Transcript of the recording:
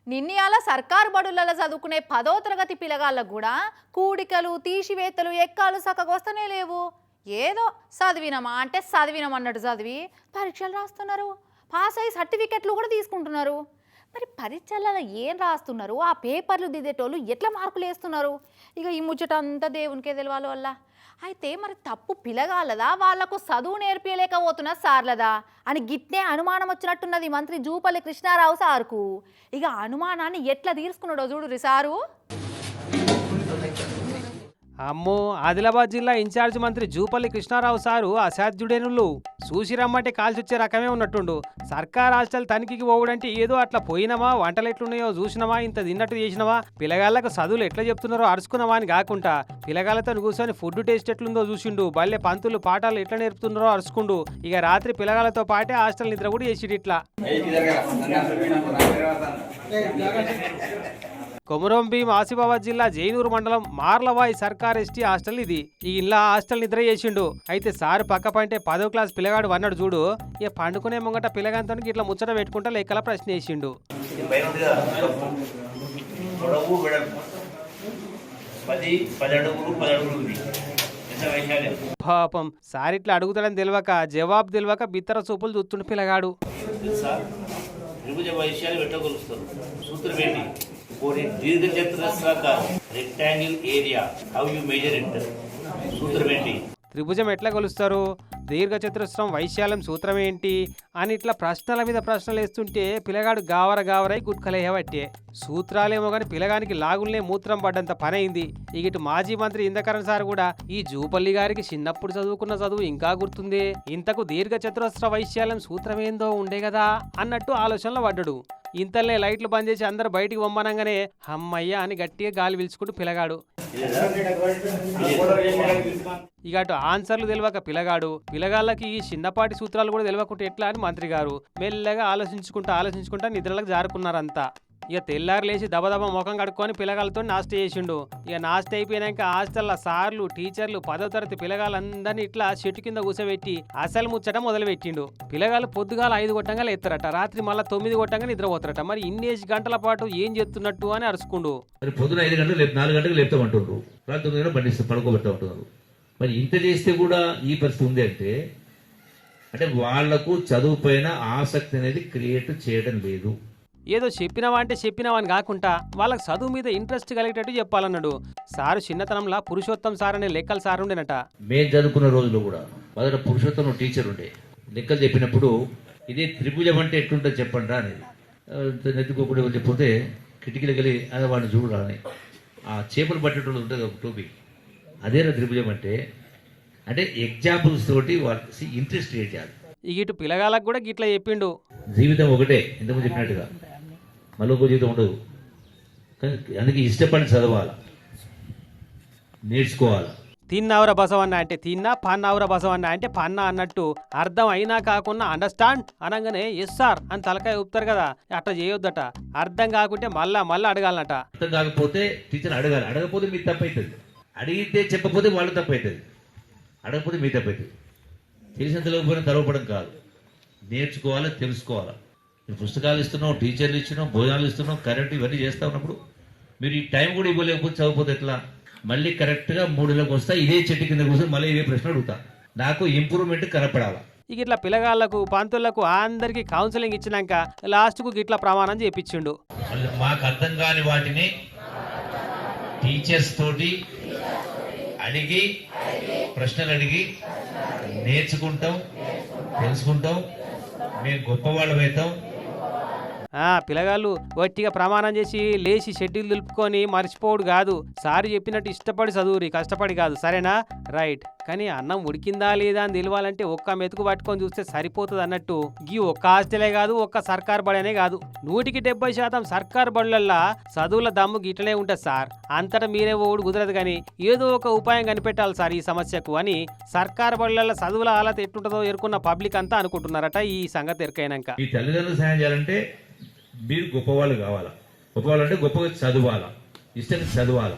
నిన్నయాల సర్కారు బడులలో చదువుకునే 10వ తరగతి పిల్లగాళ్ళకు కూడా కూడికలు తీసివేతలు ఎక్కాలు సక్కగొస్తనే లేవు. ఏదో చదివినమా అంటే చదివినమన్నట్టు చదివి పరీక్షలు రాస్తున్నారు. పాస్ అయ్యి సర్టిఫికెట్లు కూడా తీసుకుంటున్నారు. మరి పరీక్షలలో ఏం రాస్తున్నారు, ఆ పేపర్లు దిద్దేటోళ్ళు ఎట్లా మార్కులు వేస్తున్నారు? ఇక ఈ ముచ్చట అంతా దేవునికే తెలవాలి వల్ల. అయితే మరి తప్పు పిల్లగాళ్ళదా, వాళ్లకు చదువు నేర్పించలేకపోతున్నా సార్లదా అని గిట్నే అనుమానం వచ్చినట్టున్నది మంత్రి జూపల్లి కృష్ణారావు సార్కు. ఇక అనుమానాన్ని ఎట్లా తీర్చుకున్నాడో చూడురి సారు. అమ్మో, ఆదిలాబాద్ జిల్లా ఇన్ఛార్జ్ మంత్రి జూపల్లి కృష్ణారావు సారు అసాధ్యుడేనుళ్ళు. చూసిరమ్మంటే కాల్చొచ్చే రకమే ఉన్నట్టుండు. సర్కార్ హాస్టల్ తనిఖీకి పోవడంటే ఏదో అట్లా పోయినమా, వంటలు ఎట్లున్నాయో చూసినమా, ఇంత తిన్నట్టు చేసినవా, పిల్లగాళ్ళకు చదువులు ఎట్లా చెప్తున్నారో అరుచుకున్నావా అని కాకుండా పిల్లగాళ్ళతో కూర్చొని ఫుడ్ టేస్ట్ ఎట్లుందో చూసిండు. బల్లె పంతులు పాఠాలు ఎట్లా నేర్పుతున్నారో అరుచుకుండు. ఇక రాత్రి పిల్లగాళ్ళతో పాటే హాస్టల్ నిద్ర కూడా చేసిడు. ఇట్లా కొమురం భీం ఆసిఫాబాద్ జిల్లా జైనూరు మండలం మార్లవాయి సర్కార్ ఎస్టీ హాస్టల్ ఇది. ఈ ఇంట్లో హాస్టల్ నిద్ర చేసిండు. అయితే సారు పక్క పంటే 10వ క్లాస్ పిల్లగాడు వన్నాడు చూడు. ఇక పండుకునే ముంగట పిల్లగాంతో ఇట్లా ముచ్చట పెట్టుకుంటా లెక్కల ప్రశ్న వేసిండు. పాపం సార్ ఇట్లా అడుగుతాడని తెలియక జవాబు తెలియక బిత్తర చూపులు చూస్తుండు పిల్లగాడు. For a దీర్ఘచతురస్రాకార rectangle area, how you measure it? సూత్రం ఏంటి? త్రిభుజం ఎట్లా కొలుస్తారు, దీర్ఘచతురస్రం వైశాల్యం సూత్రం ఏంటి అని ఇట్లా ప్రశ్నల మీద ప్రశ్నలు వేస్తుంటే పిల్లగాడు గావరై గుట్కలేయబట్టే. సూత్రాలేమో కానీ పిల్లగానికి లాగులనే మూత్రం పడ్డంత పని అయింది. ఇటు మాజీ మంత్రి ఇందకరణ్ సార్ కూడా ఈ జూపల్లి గారికి చిన్నప్పుడు చదువుకున్న చదువు ఇంకా గుర్తుంది, ఇంతకు దీర్ఘచతురస్ర వైశాల్యం సూత్రం ఏందో ఉండే కదా అన్నట్టు ఆలోచనలో పడ్డాడు. ఇంతలే లైట్లు బంద్ చేసి అందరు బయటికి పంపనంగానే అమ్మయ్య అని గట్టిగా గాలి పీల్చుకుంటూ పిల్లగాడు. ఇక అటు ఆన్సర్లు తెలియక పిల్లగాళ్ళకి ఈ చిన్నపాటి సూత్రాలు కూడా తెలియకుంటే ఎట్లా అని మంత్రి గారు మెల్లగా ఆలోచించుకుంటా నిద్రలకు జారుకున్నారంతా. ఇక తెల్లారు లేచి దబదబ ముఖం కడుక్కొని పిల్లగాళ్ళతో నాస్ట్ చేసిండు. ఇక నాస్ట్ అయిపోయినాక హాస్టల్లో సార్లు టీచర్లు 10వ తరగతి పిల్లగాళ్ళందరినీ ఇట్లా చెట్టు కింద కూసబెట్టి అసలు ముచ్చట మొదలు పెట్టిండు. పిల్లగాళ్ళు పొద్దుగాల 5 గొట్టంగా ఎత్తారట, రాత్రి మళ్ళీ 9 గొట్టంగా నిద్రపోతారట. మరి ఇన్నేసి గంటల పాటు ఏం చేస్తున్నట్టు అని అరుచుకుండు. మరి పొద్దున 5 గంటలు 4 గంటలకు లేపుతామంటుండ్రు, రాత్రి 9 గంటలు బండిస్తే పడుకోబెడతా ఉంటున్నారు. మరి ఇంత చేస్తే కూడా ఈ పరిస్థితి ఉంది అంటే వాళ్లకు చదువు పైన ఆసక్తి అనేది క్రియేట్ చేయడం లేదు. ఏదో చెప్పినవా అంటే చెప్పినవా అని కాకుండా వాళ్ళకి చదువు మీద ఇంట్రెస్ట్ కలిగేటట్టు చెప్పాలన్నాడు. సారు చిన్నతనంలో పురుషోత్తం సార్ అనే లెక్కల సార్ ఉండేనట. మేము చదువుకున్న రోజుల్లో కూడా మొదట పురుషోత్తం టీచర్ ఉండే. లెక్కలు చెప్పినప్పుడు ఇది త్రిభుజం అంటే ఎట్లుంటుంది చెప్పండి అనేది నెత్తుకోకుండా చెప్పితే కిటికీలకు వెళ్ళి అదే వాడిని చూడరా అని ఆ చేపలు పట్టేటోళ్ళు ఉంటుంది ఒక టోపీ, అదేనా త్రిభుజం అంటే ఎగ్జాంపుల్స్ తోటి వాళ్ళకి ఇంట్రెస్ట్ క్రియేట్ చేయాలి. ఇటు పిల్లగాళ్ళకు కూడా గిట్లా చెప్పిండు. జీవితం ఒకటే, ఇంతకుముందు చెప్పినట్టుగా మళ్ళీ ఒక జీవితం ఉండదు. కానీ అందుకే ఇష్టపడి చదవాలి, నేర్చుకోవాలి. తిన్నావురా బసవన్న అంటే తిన్నా, పన్నావురా బసవన్న అంటే పన్నా అన్నట్టు అర్థం అయినా కాకుండా అండర్స్టాండ్ అనగానే ఎస్ సార్ అని తలకాయ ఊపుతారు కదా, అట్లా చేయొద్దట. అర్థం కాకుంటే మళ్ళా అడగాలన్నట. అర్థం కాకపోతే టీచర్ అడగాలి, అడగకపోతే మీ తప్పు అవుతుంది. అడిగితే చెప్పకపోతే వాళ్ళు తప్పు అవుతుంది, అడగకపోతే మీ తప్పు అవుతుంది. తెలిసిన తెలియకపోయినా తలవపడం కాదు, నేర్చుకోవాలి, తెలుసుకోవాలి. పుస్తకాలు ఇస్తున్నాం, టీచర్లు ఇచ్చినాం, భోజనాలు ఇస్తున్నాం, కరెంట్ ఇవన్నీ చేస్తా ఉన్నప్పుడు మీరు ఈ టైం కూడా ఇవ్వలేకపోతే చదవకపోతే ఎట్లా? మళ్ళీ కరెక్ట్గా 3 వస్తా ఇదే చెట్టు కింద కోసం మళ్ళీ ఇదే ప్రశ్న అడుగుతా, నాకు ఇంప్రూవ్మెంట్ కనపడాలా. ఇక ఇట్లా పిల్లగాళ్లకు పంతులకు అందరికి కౌన్సిలింగ్ ఇచ్చినాక లాస్ట్కు గిట్లా ప్రమాణం చేయించిండు. మాకు అర్థం కాని వాటిని టీచర్స్ తోటి అడిగి ప్రశ్నలు అడిగి నేర్చుకుంటాం, తెలుసుకుంటాం, మేము గొప్పవాళ్ళం అవుతాం. పిల్లగాళ్ళు గట్టిగా ప్రమాణం చేసి లేచి షెడ్యూల్ దులుపుకొని మర్చిపోడు కాదు. సారి చెప్పినట్టు ఇష్టపడి చదువురి, కష్టపడి కాదు, సరేనా? రైట్. కానీ అన్నం ఉడికిందా లేదా అని తెలియాలంటే ఒక్క మెతుకు పట్టుకొని చూస్తే సరిపోతుంది అన్నట్టు గీ ఒక్క హాస్టలే కాదు, ఒక్క సర్కార్ బడనే కాదు, 100% సర్కార్ బడులల్లా చదువుల దమ్ము గిట్లనే ఉంటుంది సార్. అంతటా మీరే ఓడు కుదరదు, కానీ ఏదో ఒక ఉపాయం కనిపెట్టాలి సార్ ఈ సమస్యకు అని సర్కార్ బడులల్లో చదువుల హాలత ఎట్టుంటుందో ఎరుకున్న పబ్లిక్ అంతా అనుకుంటున్నారట. ఈ సంగతి ఎరుకైనాక ఈ తల్లిదండ్రులు సహాయం చేయాలంటే మీరు గొప్పవాళ్ళు కావాలా. గొప్పవాళ్ళు అంటే గొప్పగా చదవాలా, ఇష్టంగా చదవాలా.